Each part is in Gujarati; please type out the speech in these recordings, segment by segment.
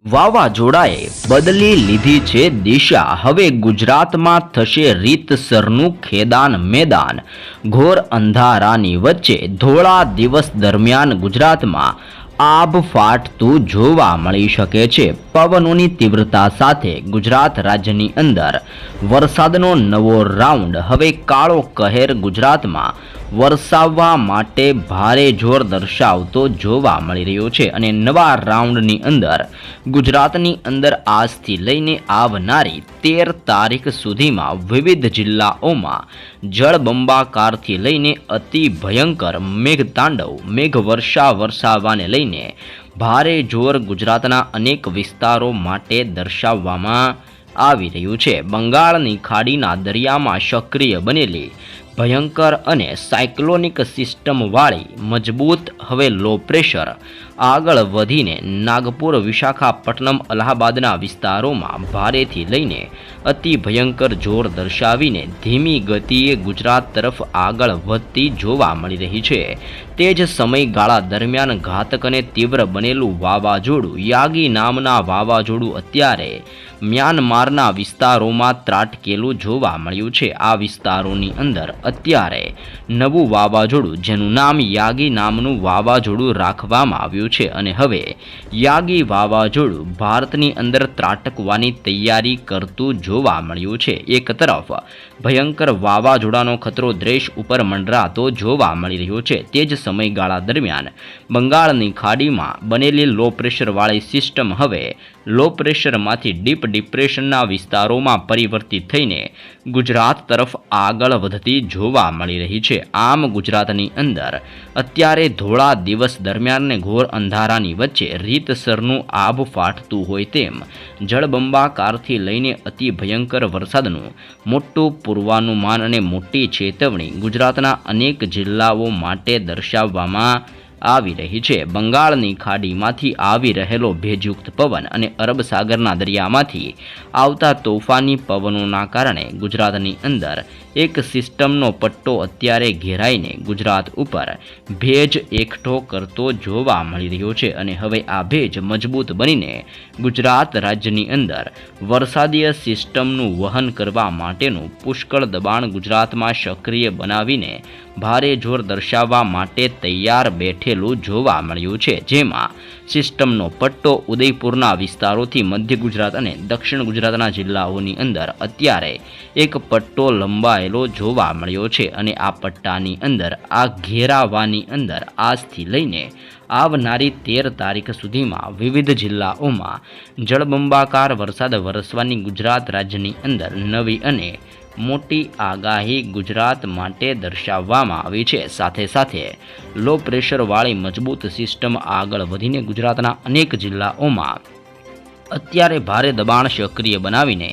વાવાઝોડાએ બદલી લીધી છે દિશા. હવે ગુજરાતમાં થશે રીતસરનું ખેદાન મેદાન. ઘોર અંધારાની વચ્ચે ધોળા દિવસ દરમિયાન ગુજરાતમાં આભ ફાટતું જોવા મળી શકે છે. પવનોની તીવ્રતા સાથે ગુજરાત રાજ્યની અંદર વરસાદનો નવો રાઉન્ડ. હવે કાળો કહેર ગુજરાતમાં વરસાવવા માટે ભારે જોર દર્શાવતો જોવા મળી રહ્યો છે અને નવા રાઉન્ડની અંદર ગુજરાતની અંદર આજથી લઈને આવનારી 13 તારીખ સુધીમાં વિવિધ જિલ્લાઓમાં જળબંબાકારથી લઈને અતિ ભયંકર મેઘતાંડવ મેઘવર્ષા વરસાવવાને લઈને ભારે જોર ગુજરાતના અનેક વિસ્તારો માટે દર્શાવવામાં આવી રહ્યું છે. બંગાળની ખાડીના દરિયામાં સક્રિય બનેલી ભયંકર અને સાયક્લોનિક સિસ્ટમવાળી મજબૂત હવે લો પ્રેશર આગળ વધીને નાગપુર, વિશાખાપટ્ટનમ, અલ્હાબાદના વિસ્તારોમાં ભારેથી લઈને અતિ ભયંકર જોર દર્શાવીને ધીમી ગતિએ ગુજરાત તરફ આગળ વધતી જોવા મળી રહી છે. તે જ સમયગાળા દરમિયાન ઘાતક અને તીવ્ર બનેલું વાવાઝોડું યાગી નામના વાવાઝોડું અત્યારે મ્યાનમારના વિસ્તારોમાં ત્રાટકેલું જોવા મળ્યું છે. આ વિસ્તારોની અંદર અત્યારે નવું વાવાઝોડું, જેનું નામ યાગી નામનું વાવાઝોડું રાખવામાં આવ્યું છે અને હવે યાગી વાવાઝોડું ભારતની અંદર ત્રાટકવાની તૈયારી કરતું જોવા મળ્યું છે. એક તરફ ભયંકર વાવાઝોડાનો ખતરો દેશ ઉપર મંડરાતો જોવા મળી રહ્યો છે. તે જ સમયગાળા દરમિયાન બંગાળની ખાડીમાં બનેલી લો પ્રેશરવાળી સિસ્ટમ હવે લો પ્રેશરમાંથી ડીપ ડિપ્રેશનના વિસ્તારોમાં પરિવર્તિત થઈને ગુજરાત તરફ આગળ વધતી જોવા મળી રહી છે. આમ ગુજરાતની અંદર અત્યારે ધોળા દિવસ દરમિયાન ને ઘોર અંધારાની વચ્ચે રીતસરનું આભ ફાટતું હોય તેમ જળબંબાકારથી લઈને અતિ ભયંકર વરસાદનું મોટું પૂર્વાનુમાન અને મોટી ચેતવણી ગુજરાતના અનેક જિલ્લાઓ માટે દર્શાવવામાં આવી રહી છે. બંગાળની ખાડીમાંથી આવી રહેલો ભેજયુક્ત પવન અને અરબ સાગરના દરિયામાંથી આવતા તોફાની પવનોના કારણે ગુજરાતની અંદર એક સિસ્ટમનો પટ્ટો અત્યારે ઘેરાઈને ગુજરાત ઉપર ભેજ એકઠો કરતો જોવા મળી રહ્યો છે અને હવે આ ભેજ મજબૂત બનીને ગુજરાત રાજ્યની અંદર વરસાદીય સિસ્ટમનું વહન કરવા માટેનું પુષ્કળ દબાણ ગુજરાતમાં સક્રિય બનાવીને ભારે જોર દર્શાવવા માટે તૈયાર બેઠેલું જોવા મળ્યું છે. જેમાં સિસ્ટમનો પટ્ટો ઉદયપુરના વિસ્તારોથી મધ્ય ગુજરાત અને દક્ષિણ ગુજરાતના જિલ્લાઓની અંદર અત્યારે એક પટ્ટો લંબાયેલો જોવા મળ્યો છે અને આ પટ્ટાની અંદર આ ઘેરાવાની અંદર આજથી લઈને આવનારી 13 તારીખ સુધીમાં વિવિધ જિલ્લાઓમાં જળબંબાકાર વરસાદ વરસવાની ગુજરાત રાજ્યની અંદર નવી અને મોટી આગાહી ગુજરાત માટે દર્શાવવામાં આવી છે. સાથે સાથે લો પ્રેશરવાળી મજબૂત સિસ્ટમ આગળ વધીને ગુજરાતના અનેક જિલ્લાઓમાં અત્યારે ભારે દબાણ સક્રિય બનાવીને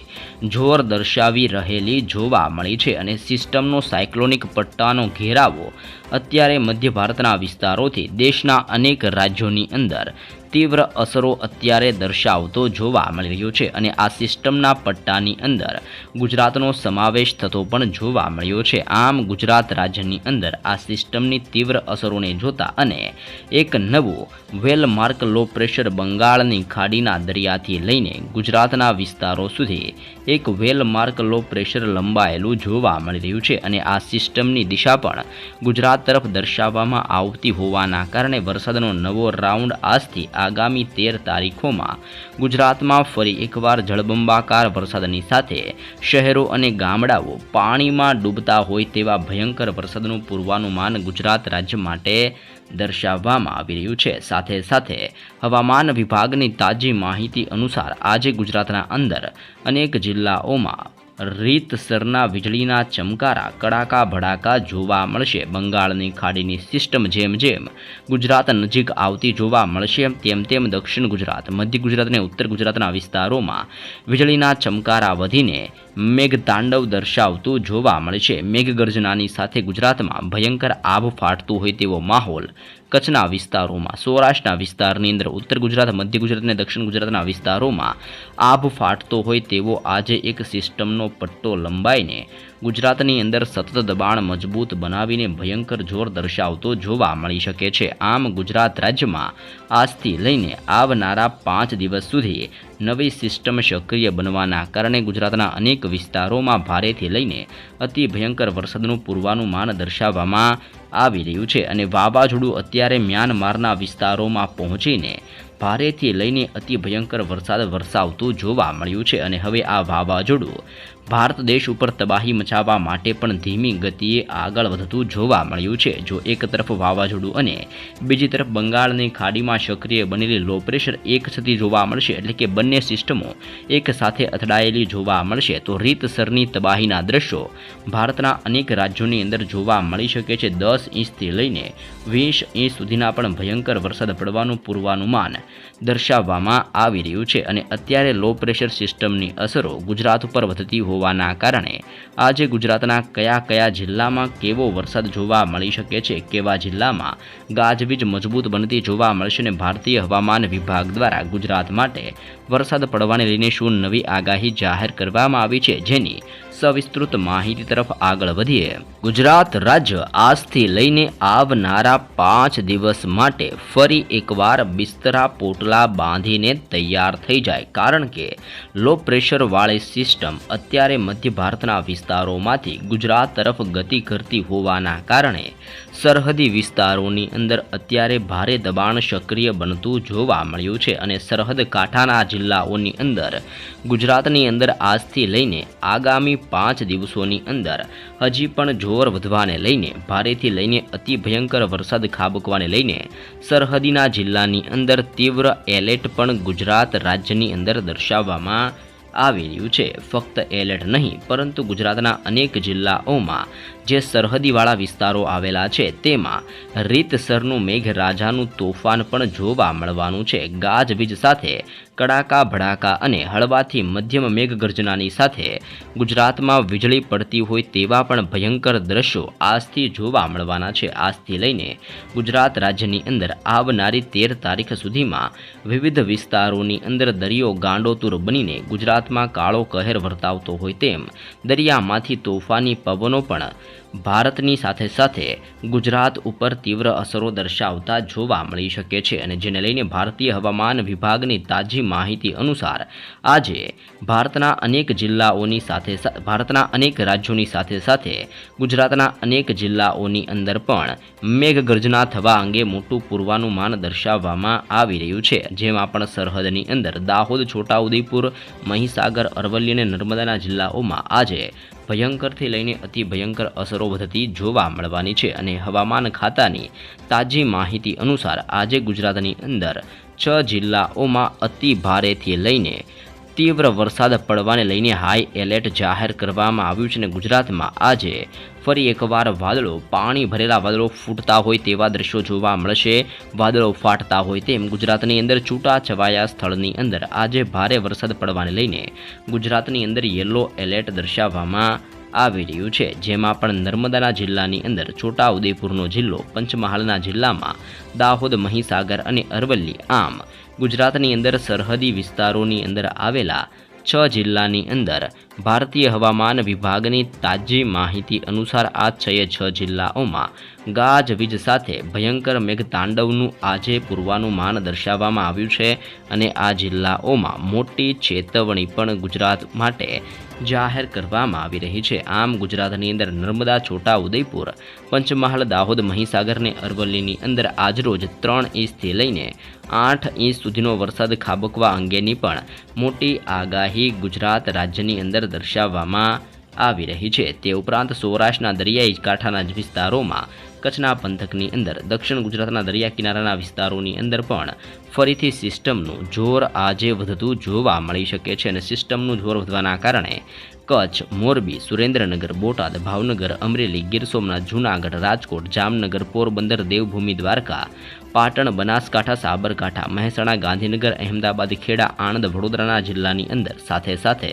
જોર દર્શાવી રહેલી જોવા મળી છે અને સિસ્ટમનો સાયક્લોનિક પટ્ટાનો ઘેરાવો અત્યારે મધ્ય ભારતના વિસ્તારોથી દેશના અનેક રાજ્યોની અંદર તીવ્ર અસરો અત્યારે દર્શાવતો જોવા મળી રહ્યો છે અને આ સિસ્ટમના પટ્ટાની અંદર ગુજરાતનો સમાવેશ થતો પણ જોવા મળ્યો છે. આમ ગુજરાત રાજ્યની અંદર આ સિસ્ટમની તીવ્ર અસરોને જોતા અને એક નવું વેલમાર્ક લો પ્રેશર બંગાળની ખાડીના દરિયાથી લઈને ગુજરાતના વિસ્તારો સુધી એક વેલમાર્ક લો પ્રેશર લંબાયેલું જોવા મળી રહ્યું છે અને આ સિસ્ટમની દિશા પણ ગુજરાત તરફ દર્શાવવામાં આવતી હોવાના કારણે વરસાદનો નવો રાઉન્ડ આજથી આગામી 13 તારીખોમાં ગુજરાતમાં ફરી એકવાર જળબંબાકાર વરસાદની સાથે શહેરો અને ગામડાઓ પાણીમાં ડૂબતા હોય તેવા ભયંકર વરસાદનું પૂર્વાનુમાન ગુજરાત રાજ્ય માટે દર્શાવવામાં આવી રહ્યું છે. સાથે સાથે હવામાન વિભાગની તાજી માહિતી અનુસાર આજે ગુજરાતના અંદર અનેક જિલ્લાઓમાં રીતસરના વીજળીના ચમકારા, કડાકા ભડાકા જોવા મળશે. બંગાળની ખાડીની સિસ્ટમ જેમ જેમ ગુજરાત નજીક આવતી જોવા મળશે તેમ તેમ દક્ષિણ ગુજરાત, મધ્ય ગુજરાત અને ઉત્તર ગુજરાતના વિસ્તારોમાં વીજળીના ચમકારા વધીને મેઘતાંડવ દર્શાવતું જોવા મળશે. મેઘગર્જનાની સાથે ગુજરાતમાં ભયંકર આભ ફાટતું હોય તેવો માહોલ કચ્છના વિસ્તારોમાં, સૌરાષ્ટ્રના વિસ્તારની અંદર, ઉત્તર ગુજરાત, મધ્ય ગુજરાત અને દક્ષિણ ગુજરાતના વિસ્તારોમાં આભ ફાટતો હોય તેવો આજે એક સિસ્ટમનો પટ્ટો લંબાઈને ગુજરાતની અંદર સતત દબાણ મજબૂત બનાવીને ભયંકર જોર દર્શાવતો જોવા મળી શકે છે. આમ ગુજરાત રાજ્યમાં આજથી લઈને આવનારા 5 દિવસ સુધી નવી સિસ્ટમ સક્રિય બનવાના કારણે ગુજરાતના અનેક વિસ્તારોમાં ભારેથી લઈને અતિ ભયંકર વરસાદનું પૂર્વાનુમાન દર્શાવવામાં આવી રહ્યું છે અને વાવાઝોડું અત્યારે મ્યાનમારના વિસ્તારોમાં પહોંચીને ભારેથી લઈને અતિ ભયંકર વરસાદ વરસાવતું જોવા મળ્યું છે અને હવે આ વાવાઝોડું ભારત દેશ ઉપર તબાહી મચાવવા માટે પણ ધીમી ગતિએ આગળ વધતું જોવા મળ્યું છે. જો એક તરફ વાવાઝોડું અને બીજી તરફ બંગાળની ખાડીમાં સક્રિય બનેલી લો પ્રેશર એક થતી જોવા મળશે, એટલે કે બંને સિસ્ટમો એક સાથે અથડાયેલી જોવા મળશે, તો રીતસરની તબાહીના દ્રશ્યો ભારતના અનેક રાજ્યોની અંદર જોવા મળી શકે છે. 10 ઇંચથી લઈને 20 ઇંચ સુધીના પણ ભયંકર વરસાદ પડવાનું પૂર્વાનુમાન દર્શાવવામાં આવી રહ્યું છે અને અત્યારે લો પ્રેશર સિસ્ટમની અસરો ગુજરાત ઉપર વધતી હોવાના કારણે આજે ગુજરાતના કયા કયા જિલ્લામાં કેવો વરસાદ જોવા મળી શકે છે, કેવા જિલ્લામાં ગાજવીજ મજબૂત બનતી જોવા મળશે અને ભારતીય હવામાન વિભાગ દ્વારા ગુજરાત માટે વરસાદ પડવાને લઈને શું નવી આગાહી જાહેર કરવામાં આવી છે, જેની સવિસ્તૃત માહિતી તરફ આગળ વધીએ. ગુજરાત રાજ્ય આજથી લઈને આવનારા 5 દિવસ માટે ફરી એકવાર બિસ્તરા પોટલા બાંધીને તૈયાર થઈ જાય, કારણ કે લો પ્રેશરવાળી સિસ્ટમ અત્યારે મધ્ય ભારતના વિસ્તારોમાંથી ગુજરાત તરફ ગતિ કરતી હોવાના કારણે સરહદી વિસ્તારોની અંદર અત્યારે ભારે દબાણ સક્રિય બનતું જોવા મળ્યું છે અને સરહદ કાંઠાના જિલ્લાઓની અંદર ગુજરાતની અંદર આજથી લઈને આગામી 5 દિવસોની અંદર હજી પણ જોર વધવાને લઈને ભારેથી લઈને અતિ ભયંકર વરસાદ ખાબકવાને લઈને સરહદીના જિલ્લાની અંદર તીવ્ર એલર્ટ પણ ગુજરાત રાજ્યની અંદર દર્શાવવામાં આવી રહ્યું છે. ફક્ત એલર્ટ નહીં, પરંતુ ગુજરાતના અનેક જિલ્લાઓમાં જે સરહદીવાળા વિસ્તારો આવેલા છે તેમાં રીતસરનું મેઘરાજાનું તોફાન પણ જોવા મળવાનું છે. ગાજવીજ સાથે કડાકા ભડાકા અને હળવાથી મધ્યમ મેઘગર્જનાની સાથે ગુજરાતમાં વીજળી પડતી હોય તેવા પણ ભયંકર દ્રશ્યો આજથી જોવા મળવાના છે. આજથી લઈને ગુજરાત રાજ્યની અંદર આવનારી 13 તારીખ સુધીમાં વિવિધ વિસ્તારોની અંદર દરિયો ગાંડોતુર બનીને ગુજરાતમાં કાળો કહેર વર્તાવતો હોય તેમ દરિયામાંથી તોફાની પવનો પણ ભારતની સાથે સાથે ગુજરાત ઉપર તીવ્ર અસરો દર્શાવતા જોવા મળી શકે છે અને જેને લઈને ભારતીય હવામાન વિભાગની તાજી માહિતી અનુસાર આજે ભારતના અનેક જિલ્લાઓની સાથે ભારતના અનેક રાજ્યોની સાથે સાથે ગુજરાતના અનેક જિલ્લાઓની અંદર પણ મેઘગર્જના થવા અંગે મોટું પૂર્વાનુમાન દર્શાવવામાં આવી રહ્યું છે, જેમાં પણ સરહદની અંદર દાહોદ, છોટાઉદેપુર, મહીસાગર, અરવલ્લી અને નર્મદાના જિલ્લાઓમાં આજે ભયંકરથી લઈને અતિ ભયંકર અસરો વધતી જોવા મળવાની છે અને હવામાન ખાતાની તાજી માહિતી અનુસાર આજે ગુજરાતની અંદર 6 જિલ્લાઓમાં અતિ ભારેથી લઈને તીવ્ર વરસાદ પડવાને લઈને હાઈ એલર્ટ જાહેર કરવામાં આવ્યું છે અને ગુજરાતમાં આજે ફરી એકવાર વાદળો, પાણી ભરેલા વાદળો ફૂટતા હોય તેવા દ્રશ્યો જોવા મળશે. વાદળો ફાટતા હોય તેમ ગુજરાતની અંદર છૂટાછવાયા સ્થળની અંદર આજે ભારે વરસાદ પડવાને લઈને ગુજરાતની અંદર યલો એલર્ટ દર્શાવવામાં આવી રહ્યું છે, જેમાં પણ નર્મદાના જિલ્લાની અંદર છોટાઉદેપુરનો જિલ્લો, પંચમહાલના જિલ્લામાં દાહોદ, મહીસાગર અને અરવલ્લી, આમ ગુજરાતની અંદર સરહદી વિસ્તારોની અંદર આવેલા 6 જિલ્લાની અંદર ભારતીય હવામાન વિભાગની તાજી માહિતી અનુસાર આ 6 જિલ્લાઓમાં ગાજવીજ સાથે ભયંકર મેઘતાંડવનું આજે પૂર્વાનુમાન દર્શાવવામાં આવ્યું છે અને આ જિલ્લાઓમાં મોટી ચેતવણી પણ ગુજરાત માટે જાહેર કરવામાં આવી રહી છે. આમ ગુજરાતની અંદર નર્મદા, છોટાઉદેપુર, પંચમહાલ, દાહોદ, મહીસાગર અને અરવલ્લીની અંદર આજરોજ 3 ઇંચથી લઈને 8 ઇંચ સુધીનો વરસાદ ખાબકવા અંગેની પણ મોટી આગાહી ગુજરાત રાજ્યની અંદર દર્શાવવામાં આવી રહી છે. તે ઉપરાંત સૌરાષ્ટ્રના દરિયાઈ કાંઠાના વિસ્તારોમાં, કચ્છના પંથકની અંદર, દક્ષિણ ગુજરાતના દરિયા કિનારાના વિસ્તારોની અંદર પણ ફરીથી સિસ્ટમનું જોર આજે વધતું જોવા મળી શકે છે અને સિસ્ટમનું જોર વધવાના કારણે કચ્છ, મોરબી, સુરેન્દ્રનગર, બોટાદ, ભાવનગર, અમરેલી, ગીર સોમનાથ, જૂનાગઢ, રાજકોટ, જામનગર, પોરબંદર, દેવભૂમિ, દ્વારકા, પાટણ, બનાસકાંઠા, સાબરકાંઠા, મહેસાણા, ગાંધીનગર, અહેમદાબાદ, ખેડા, આણંદ, વડોદરાના જિલ્લાની અંદર સાથે સાથે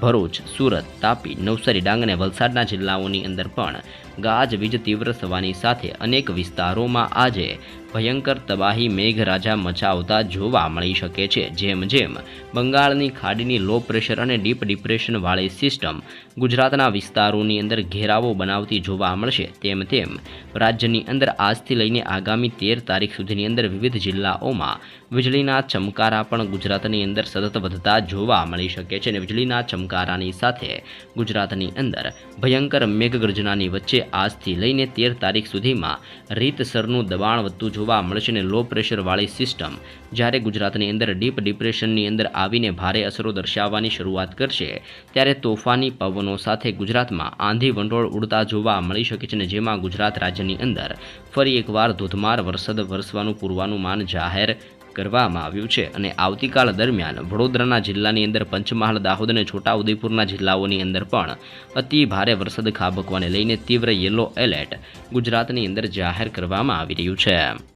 ભરૂચ, સુરત, તાપી, નવસારી, ડાંગ અને વલસાડના જિલ્લાઓની અંદર પણ ગાજવીજ તીવ્ર થવાની સાથે અનેક વિસ્તારોમાં આજે ભયંકર તબાહી મેઘરાજા મચાવતા જોવા મળી શકે છે. જેમ જેમ બંગાળની ખાડીની લો પ્રેશર અને ડીપ ડિપ્રેશનવાળી સિસ્ટમ ગુજરાતના વિસ્તારોની અંદર ઘેરાવો બનાવતી જોવા મળશે, તેમ તેમ રાજ્યની અંદર આજથી લઈને આગામી 13 તારીખ સુધીની અંદર વિવિધ જિલ્લાઓમાં વીજળીના ચમકારા પણ ગુજરાતની અંદર સતત વધતા જોવા મળી શકે છે. અને વીજળીના ચમકારાની સાથે ગુજરાતની અંદર ભયંકર મેઘગર્જનાની વચ્ચે આજથી લઈને 13 તારીખ સુધીમાં રીતસરનું દબાણ વધતું જોવા મળશે. અને લો પ્રેશરવાળી સિસ્ટમ જ્યારે ગુજરાતની અંદર ડીપ ડિપ્રેશનની અંદર આવીને ભારે અસરો દર્શાવવાની શરૂઆત કરશે, ત્યારે તોફાની પવનો સાથે ગુજરાતમાં આંધી વંટોળ ઉડતા જોવા મળી શકે છે. અને જેમાં ગુજરાત રાજ્યની અંદર ફરી એકવાર ધોધમાર વરસાદ વરસવાનું પૂર્વાનુમાન જાહેર કરવામાં આવ્યું છે. અને આવતીકાલ દરમિયાન વડોદરાના જિલ્લાની અંદર પંચમહાલ, દાહોદ અને છોટાઉદેપુરના જિલ્લાઓની અંદર પણ અતિ ભારે વરસાદ ખાબકવાને લઈને તીવ્ર યલો એલર્ટ ગુજરાતની અંદર જાહેર કરવામાં આવી રહ્યું છે.